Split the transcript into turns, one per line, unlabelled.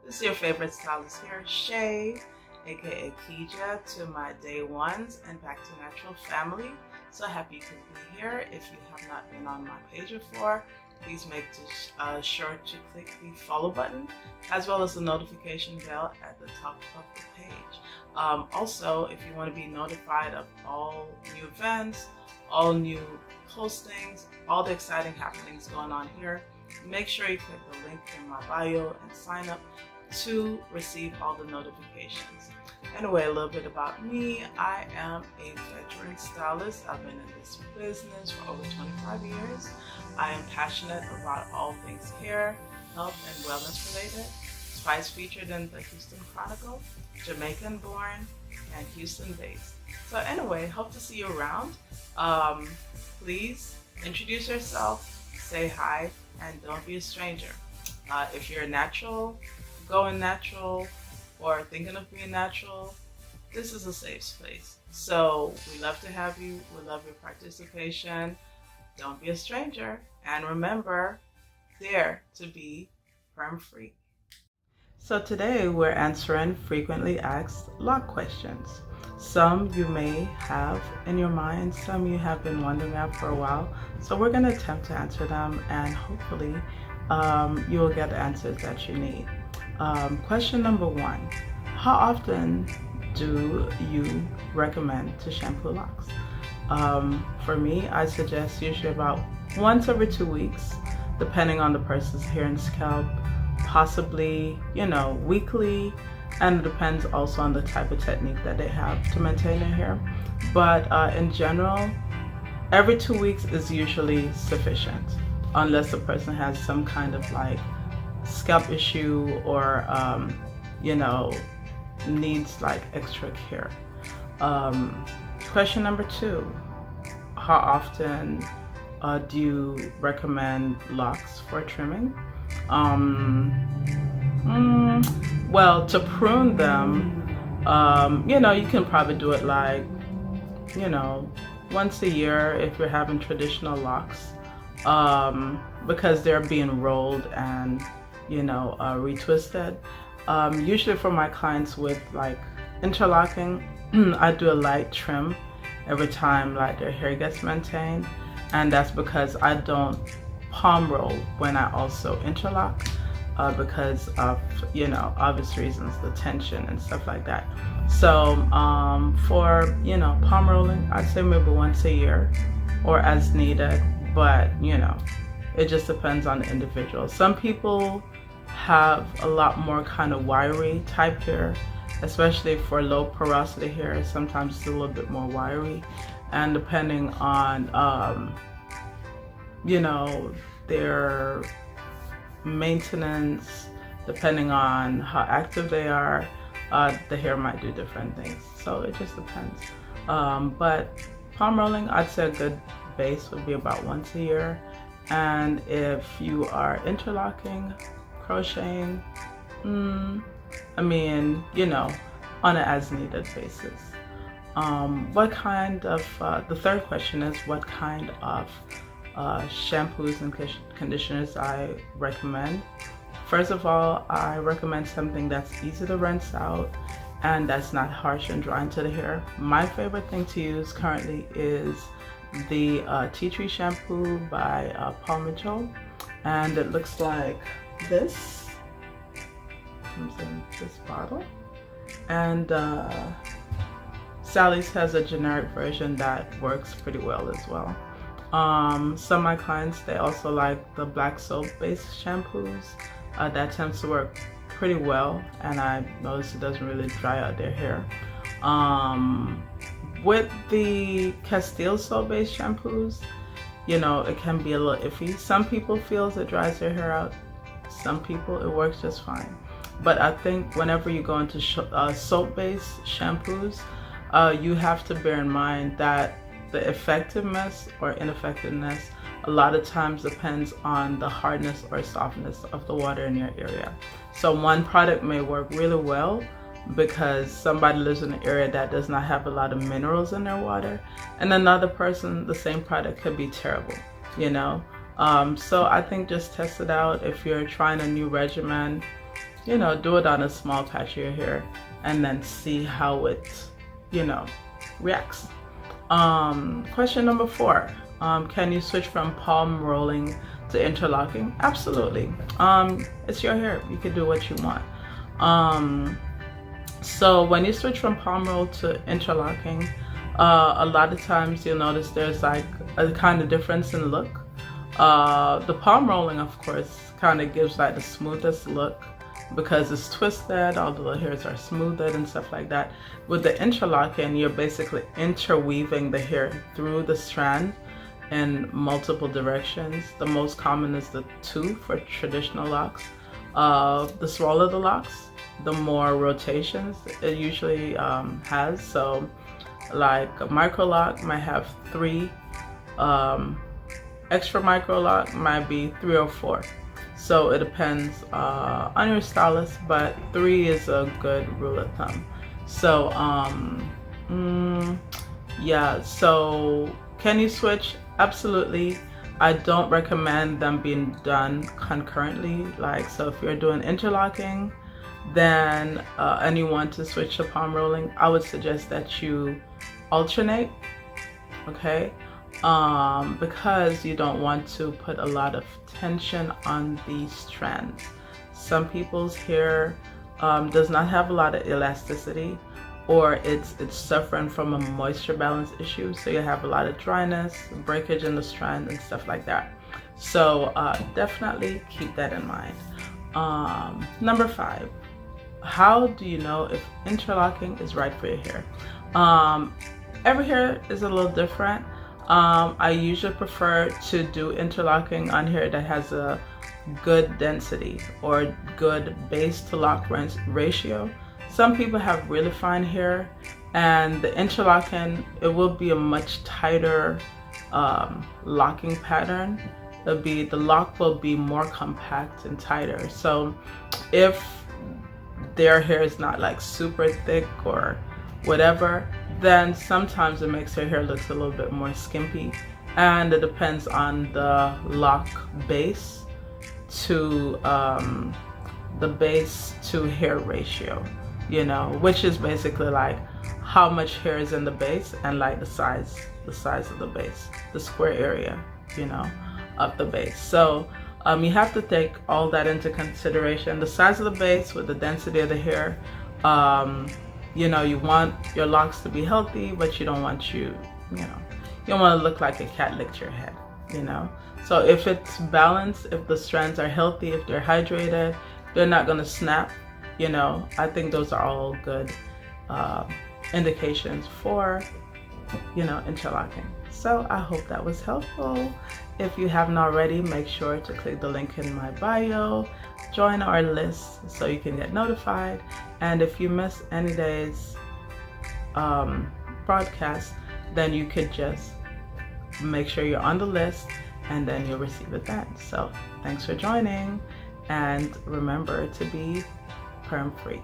This is your favorite stylist here, Shay, aka Keija, to my day ones and back to natural family. So happy you could be here. If you have not been on my page before, please make sure to click the follow button as well as the notification bell at the top of the page. Also, if you want to be notified of all new events, all new postings, all the exciting happenings going on here, make sure you click the link in my bio and sign up to receive all the notifications. Anyway, a little bit about me. I am a veteran stylist. I've been in this business for over 25 years. I am passionate about all things hair, health, and wellness related. Twice featured in the Houston Chronicle, Jamaican born, and Houston based. So anyway, hope to see you around. Please introduce yourself, say hi, and don't be a stranger. If you're natural, going natural, or thinking of being natural, this is a safe space. So we love to have you. We love your participation. Don't be a stranger. And remember, dare to be perm free. So today we're answering frequently asked lock questions. Some you may have in your mind, some you have been wondering about for a while. So we're going to attempt to answer them, and hopefully you will get the answers that you need. Question number one, how often do you recommend to shampoo locks? For me, I suggest usually about once every 2 weeks, depending on the person's hair and scalp, possibly, weekly, and it depends also on the type of technique that they have to maintain their hair. But in general, every 2 weeks is usually sufficient, unless the person has some kind of like scalp issue or needs like extra care. Question number two, how often do you recommend locks for trimming? Well, to prune them, you can probably do it like once a year if you're having traditional locks, because they're being rolled and retwisted. Usually for my clients with like interlocking, I do a light trim every time like their hair gets maintained, and that's because I don't palm roll when I also interlock, because of obvious reasons, the tension and stuff like that. So for palm rolling, I'd say maybe once a year or as needed, but it just depends on the individual. Some people have a lot more kind of wiry type hair, especially for low porosity hair. Sometimes it's a little bit more wiry, and depending on their maintenance, depending on how active they are, the hair might do different things. So it just depends. But palm rolling, I'd say a good base would be about once a year. And if you are interlocking, crocheting, on an as needed basis. What kind of, the third question is what kind of shampoos and conditioners I recommend. First of all, I recommend something that's easy to rinse out and that's not harsh and drying to the hair. My favorite thing to use currently is the Tea Tree shampoo by Paul Mitchell, and it looks like this. Comes in this bottle, and Sally's has a generic version that works pretty well as well. Some of my clients, they also like the black soap based shampoos. That tends to work pretty well, and I notice it doesn't really dry out their hair. With the Castile soap based shampoos, it can be a little iffy. Some people feels it dries their hair out. Some people it works just fine. But I think whenever you go into soap based shampoos, you have to bear in mind that the effectiveness or ineffectiveness a lot of times depends on the hardness or softness of the water in your area. So one product may work really well because somebody lives in an area that does not have a lot of minerals in their water, and another person, the same product could be terrible, So I think just test it out. If you're trying a new regimen, do it on a small patch of your hair and then see how it, reacts. Question number 4. Can you switch from palm rolling to interlocking? Absolutely. It's your hair. You can do what you want. So when you switch from palm roll to interlocking, a lot of times you'll notice there's like a kind of difference in look. The palm rolling, of course, kind of gives like the smoothest look because it's twisted, all the little hairs are smoothed and stuff like that. With the interlocking, you're basically interweaving the hair through the strand in multiple directions. The most common is the 2 for traditional locks. The smaller the locks, the more rotations it usually has. So like a micro lock might have 3, extra micro lock might be 3 or 4. So it depends on your stylist, but 3 is a good rule of thumb. So yeah, so can you switch? Absolutely. I don't recommend them being done concurrently. Like, so if you're doing interlocking, then and you want to switch to palm rolling, I would suggest that you alternate, okay? Because you don't want to put a lot of tension on the strands. Some people's hair does not have a lot of elasticity, or it's suffering from a moisture balance issue, so you have a lot of dryness, breakage in the strand and stuff like that. So definitely keep that in mind. Number 5, how do you know if interlocking is right for your hair? Every hair is a little different. I usually prefer to do interlocking on hair that has a good density or good base to lock ratio. Some people have really fine hair, and the interlocking, it will be a much tighter locking pattern. The lock will be more compact and tighter. So if their hair is not like super thick or whatever, then sometimes it makes their hair look a little bit more skimpy, and it depends on the lock base to the base to hair ratio, which is basically like how much hair is in the base and like the size of the base, the square area, of the base. So you have to take all that into consideration, the size of the base with the density of the hair. You want your locks to be healthy, but you don't want you don't want to look like a cat licked your head, So if it's balanced, if the strands are healthy, if they're hydrated, they're not going to snap, I think those are all good indications for, interlocking. So I hope that was helpful. If you haven't already, make sure to click the link in my bio, join our list so you can get notified. And if you miss any day's broadcast, then you could just make sure you're on the list and then you'll receive it then. So thanks for joining, and remember to be perm free.